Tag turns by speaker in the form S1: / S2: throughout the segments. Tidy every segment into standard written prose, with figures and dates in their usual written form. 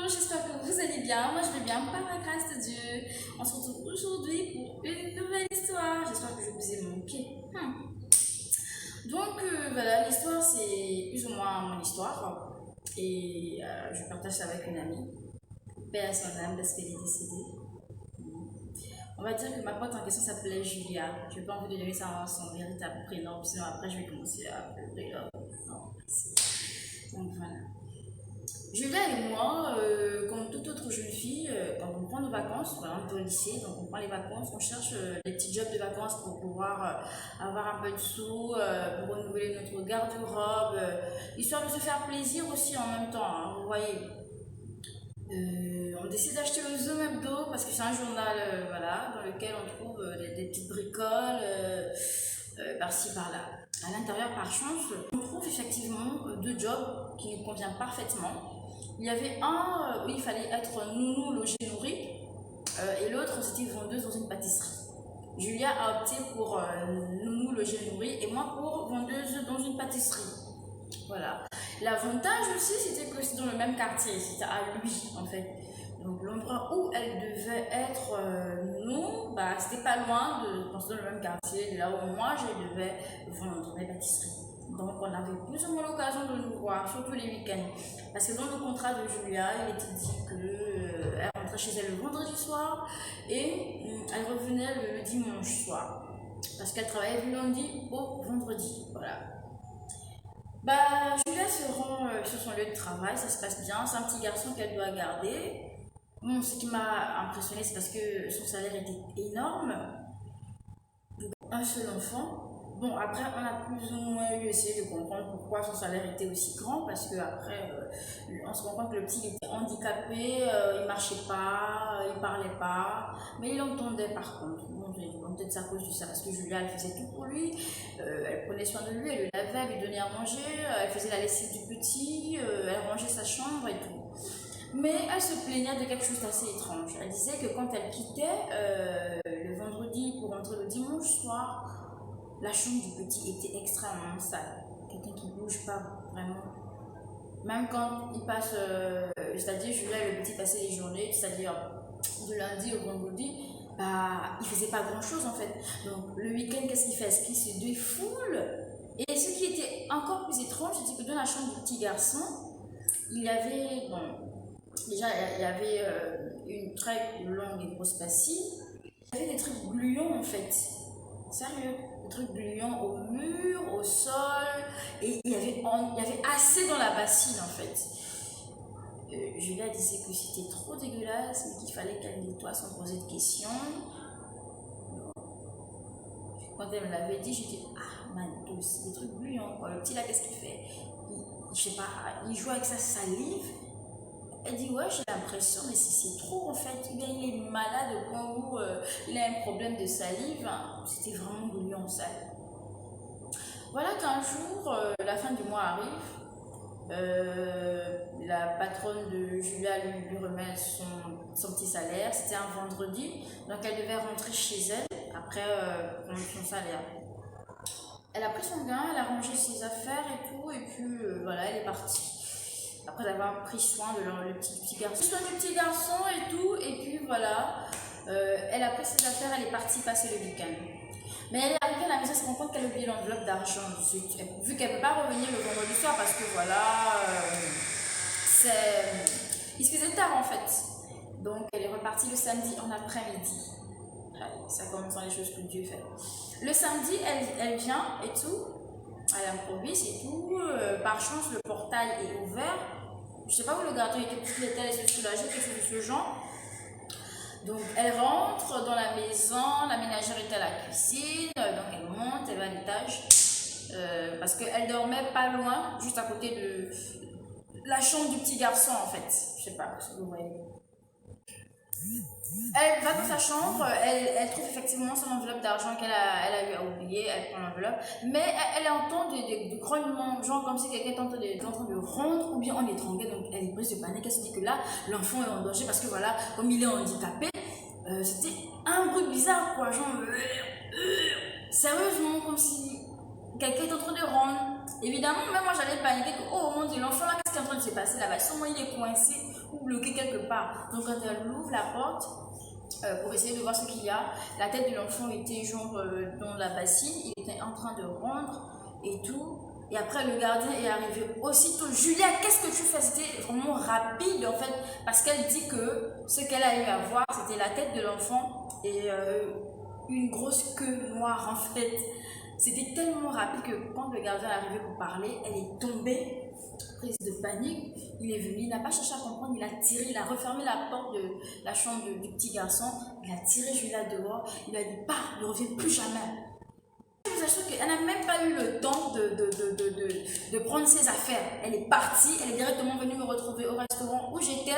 S1: j'espère que vous allez bien. Moi, je vais bien par la grâce de Dieu. On se retrouve aujourd'hui pour une nouvelle histoire. J'espère que je vous ai manqué. Donc, voilà, l'histoire, c'est plus ou moins mon histoire. Et je partage ça avec une amie. Paix à son âme parce qu'elle est décédée. On va dire que ma pote en question s'appelait Julia. Je n'ai pas envie de donner son véritable prénom, sinon après je vais commencer à pleurer. Donc voilà. Julia et moi, comme toute autre jeune fille, quand on prend nos vacances, par exemple au lycée, donc on prend les vacances, on cherche des petits jobs de vacances pour pouvoir avoir un peu de sous, pour renouveler notre garde-robe, histoire de se faire plaisir aussi en même temps, hein, vous voyez. On décide d'acheter le Zoom Hebdo parce que c'est un journal voilà, dans lequel on trouve des petites bricoles par-ci par-là. À l'intérieur, par chance, on trouve effectivement deux jobs qui nous conviennent parfaitement. Il y avait un où il fallait être nounou, logé, nourri, et l'autre c'était vendeuse dans une pâtisserie. Julia a opté pour nounou, logé, nourri, et moi pour vendeuse dans une pâtisserie. Voilà. L'avantage aussi, c'était que c'était dans le même quartier, c'était à lui en fait. Donc l'endroit où elle devait être nounou, bah, c'était pas loin dans le même quartier, de là où moi je devais vendre mes pâtisseries. Donc on avait plus ou moins l'occasion de nous voir, surtout les week-ends. Parce que dans le contrat de Julia, il était dit qu'elle rentrait chez elle le vendredi soir et elle revenait le dimanche soir. Parce qu'elle travaillait du lundi au vendredi. Voilà. Bah, Julia se rend sur son lieu de travail, ça se passe bien. C'est un petit garçon qu'elle doit garder. Bon, ce qui m'a impressionné, c'est parce que son salaire était énorme. Un seul enfant. Bon, après, on a plus ou moins essayé de comprendre pourquoi son salaire était aussi grand, parce qu'après, on se rend compte que le petit était handicapé, il marchait pas, il parlait pas, mais il entendait par contre. Bon, peut-être c'est à cause de ça, parce que Julia, elle faisait tout pour lui, elle prenait soin de lui, elle le lavait, elle lui donnait à manger, elle faisait la lessive du petit, elle rangeait sa chambre et tout. Mais elle se plaignait de quelque chose d'assez étrange. Elle disait que quand elle quittait le vendredi pour rentrer le dimanche soir, la chambre du petit était extrêmement sale. Quelqu'un qui ne bouge pas vraiment. Même quand il passe, c'est-à-dire Julia et le petit passaient les journées, c'est-à-dire de lundi au vendredi, bah, il faisait pas grand-chose en fait. Donc le week-end, qu'est-ce qu'il fait? Est-ce qu'il se défoule? Et ce qui était encore plus étrange, c'était que dans la chambre du petit garçon, il y avait, bon, déjà, il y avait une très longue et grosse bassine. Il y avait des trucs gluants en fait. Sérieux. Des trucs gluants au mur, au sol. Et il y avait assez dans la bassine en fait. Julia disait que c'était trop dégueulasse, mais qu'il fallait qu'elle nettoie sans poser de questions. Quand elle me l'avait dit, j'ai dit, ah, man, c'est des trucs gluants quoi. Le petit là, qu'est-ce qu'il fait? Je sais pas, il joue avec sa salive. Elle dit ouais, j'ai l'impression, mais c'est trop en fait. Il est malade au point où il a un problème de salive. C'était vraiment gluant sale. Voilà qu'un jour, la fin du mois arrive. La patronne de Julia lui remet son petit salaire. C'était un vendredi, donc elle devait rentrer chez elle après prendre son salaire. Elle a pris son gain, elle a rangé ses affaires et tout, et puis voilà, elle est partie. Après avoir pris soin de le petit garçon. Soin du petit garçon et tout, et puis voilà, elle a pris ses affaires, elle est partie passer le week-end. Mais elle est arrivée à la maison, elle se rend compte qu'elle a oublié l'enveloppe d'argent. Vu qu'elle ne peut pas revenir le vendredi soir parce que voilà, il se faisait tard en fait. Donc elle est repartie le samedi en après-midi. Ça commence dans les choses que Dieu fait. Le samedi, elle vient et tout, elle improvise et tout. Par chance, le portail est ouvert. Je sais pas où le gardien était, parce qu'il était allé se soulager, quelque chose de ce genre. Donc elle rentre dans la maison, la ménagère était à la cuisine, donc elle monte, elle va à l'étage. Parce qu'elle dormait pas loin, juste à côté de la chambre du petit garçon en fait. Je sais pas si vous voyez. Elle va dans sa chambre, elle trouve effectivement son enveloppe d'argent qu'elle a eu à oublier, elle prend l'enveloppe, mais elle entend des grognements, genre comme si quelqu'un est en train de rendre ou bien on l'étranglait, donc elle est prise de panique, elle se dit que là, l'enfant est en danger parce que voilà, comme il est handicapé, c'était un bruit bizarre quoi, genre sérieusement comme si quelqu'un est en train de rendre. Évidemment, même moi j'avais paniqué que, oh mon Dieu, l'enfant là, qu'est-ce qui est en train de se passer là-bas? Sûrement il est coincé ou bloqué quelque part. Donc quand elle ouvre la porte, pour essayer de voir ce qu'il y a, la tête de l'enfant était genre dans la bassine, il était en train de rendre et tout. Et après, le gardien est arrivé aussitôt. Julia, qu'est-ce que tu fais? C'était vraiment rapide en fait, parce qu'elle dit que ce qu'elle a eu à voir, c'était la tête de l'enfant et une grosse queue noire en fait. C'était tellement rapide que quand le gardien est arrivé pour parler, elle est tombée, prise de panique. Il est venu, il n'a pas cherché à comprendre, il a tiré, il a refermé la porte de la chambre du petit garçon, il a tiré Julia dehors, il a dit, bah, ne reviens plus jamais. Je vous assure qu'elle n'a même pas eu le temps de prendre ses affaires. Elle est partie, elle est directement venue me retrouver au restaurant où j'étais,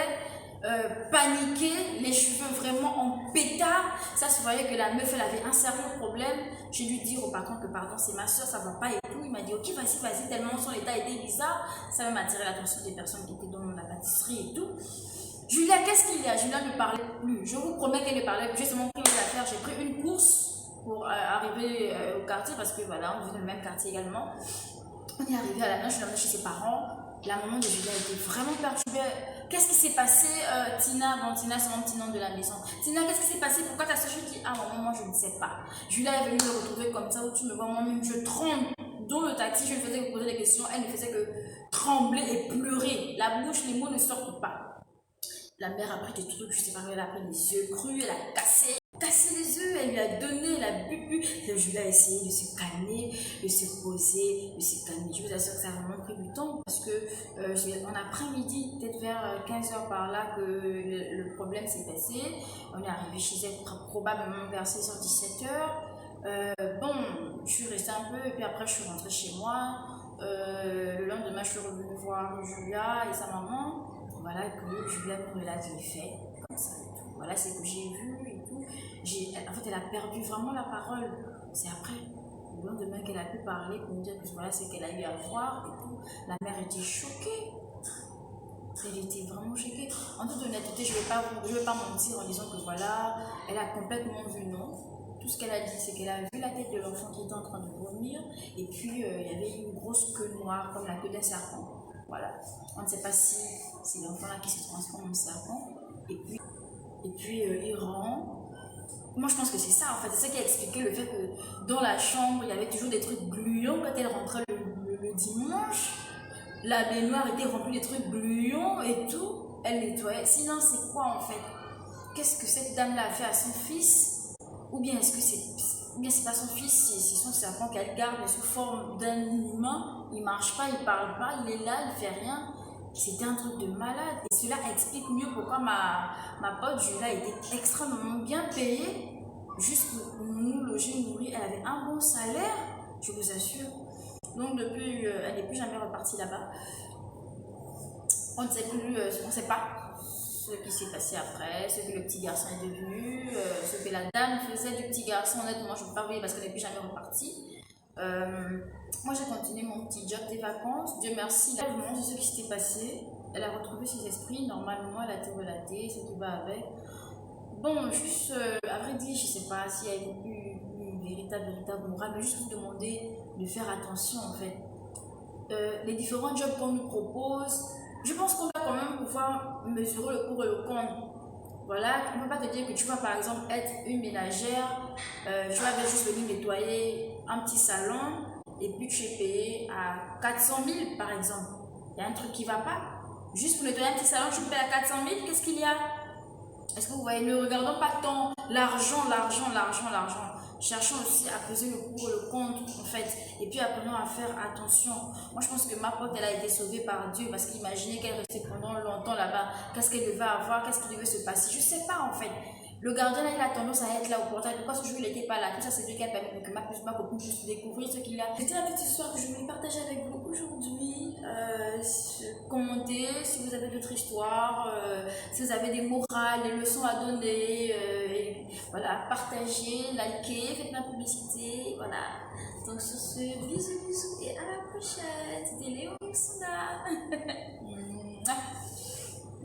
S1: paniquée, les cheveux vraiment en pétard. Ça se voyait que la meuf, elle avait un sérieux problème. J'ai dû dire au patron que pardon, c'est ma soeur, ça va pas et tout. Il m'a dit ok, vas-y, tellement son état était bizarre. Ça m'a attiré l'attention des personnes qui étaient dans la pâtisserie et tout. Julia, qu'est-ce qu'il y a? Julia ne parlait plus. Je vous promets qu'elle ne parlait plus. J'ai seulement pris mes affaires, j'ai pris une course pour arriver au quartier parce que voilà, on vit dans le même quartier également. On est arrivé à la maison, je suis allée chez ses parents. La maman de Julia était vraiment perturbée. Qu'est-ce qui s'est passé, Tina? Bon, Tina, c'est mon petit nom de la maison. Tina, qu'est-ce qui s'est passé? Pourquoi ta soeur? Je dis, ah maman, moi je ne sais pas. Julia est venue me retrouver comme ça où tu me vois, moi-même, je tremble. Dans le taxi, je ne faisais que poser des questions. Elle ne faisait que trembler et pleurer. La bouche, les mots ne sortent pas. La mère a pris des trucs, je sais pas, elle a pris des œufs crus, elle a cassé les œufs, elle lui a donné, elle a bu. Julia a essayé de se calmer, de se poser, de se calmer. Je vous assure que ça a vraiment pris du temps parce que en après-midi, peut-être vers 15h par là, que le problème s'est passé. On est arrivé chez elle probablement vers 16h, 17h. Bon, je suis restée un peu et puis après je suis rentrée chez moi. Le lendemain, je suis revenue voir Julia et sa maman. Voilà que Julia me relate les faits, comme ça et tout. Voilà ce que j'ai vu et tout. En fait, elle a perdu vraiment la parole. C'est après, le lendemain qu'elle a pu parler pour me dire que voilà ce qu'elle a eu à voir et tout. La mère était choquée. Elle était vraiment choquée. En toute honnêteté, je ne vais pas mentir en disant que voilà, elle a complètement vu non. Tout ce qu'elle a dit, c'est qu'elle a vu la tête de l'enfant qui était en train de vomir. Et puis, il y avait une grosse queue noire, comme la queue d'un serpent. Voilà. On ne sait pas si c'est l'enfant là qui se transforme en serpent. Et puis il rend. Moi, je pense que c'est ça, en fait. C'est ça qui a expliqué le fait que dans la chambre, il y avait toujours des trucs gluants quand elle rentrait le dimanche. La baignoire était remplie de trucs gluants et tout. Elle nettoyait. Sinon, c'est quoi, en fait? Qu'est-ce que cette dame-là a fait à son fils? Ou bien est-ce que c'est pas son fils, c'est son serpent qu'elle garde sous forme d'un humain. Il marche pas, il parle pas, il est là, il fait rien. C'était un truc de malade. Et cela explique mieux pourquoi ma pote Julia était extrêmement bien payée. Juste pour nous loger, nourrir. Elle avait un bon salaire, je vous assure. Donc depuis, elle n'est plus jamais repartie là-bas. On ne sait plus, on ne sait pas ce qui s'est passé après, ce que le petit garçon est devenu, ce que la dame faisait du petit garçon. Honnêtement, je ne peux pas vous parce qu'elle n'est plus jamais repartie. Moi, j'ai continué mon petit job des vacances. Dieu merci, là, je vous montre ce qui s'était passé. Elle a retrouvé ses esprits. Normalement, elle a été relatée, ce qui va avec. Bon, juste, à vrai dire, je ne sais pas s'il y a eu une véritable morale, mais juste vous demander de faire attention, en fait. Les différents jobs qu'on nous propose, je pense qu'on va quand même pouvoir mesurer le pour et le contre. Voilà, on ne peut pas te dire que tu vas par exemple être une ménagère, tu vas juste venir nettoyer un petit salon et puis tu es payé à 400 000 par exemple. Il y a un truc qui ne va pas. Juste pour nettoyer un petit salon, tu me payes à 400 000, qu'est-ce qu'il y a? Est-ce que vous voyez, ne regardons pas tant l'argent. Cherchons aussi à peser le pour et le contre, en fait. Et puis apprenons à faire attention. Moi, je pense que ma pote, elle a été sauvée par Dieu parce qu'imaginez qu'elle restait pendant longtemps là-bas. Qu'est-ce qu'elle devait avoir? Qu'est-ce qui devait se passer? Je ne sais pas, en fait. Le gardien, là, il a tendance à être là au portail. Pourquoi ce jour, il n'était pas là? Tout ça, c'est lui qui a permis que ma copine puisse découvrir ce qu'il a. C'était la petite histoire que je voulais partager avec vous aujourd'hui. Commentez si vous avez d'autres histoires, si vous avez des morales, des leçons à donner. Voilà, partagez, likez, faites ma publicité. Voilà. Donc, sur ce, bisous et à la prochaine. C'était Léo Mixuna.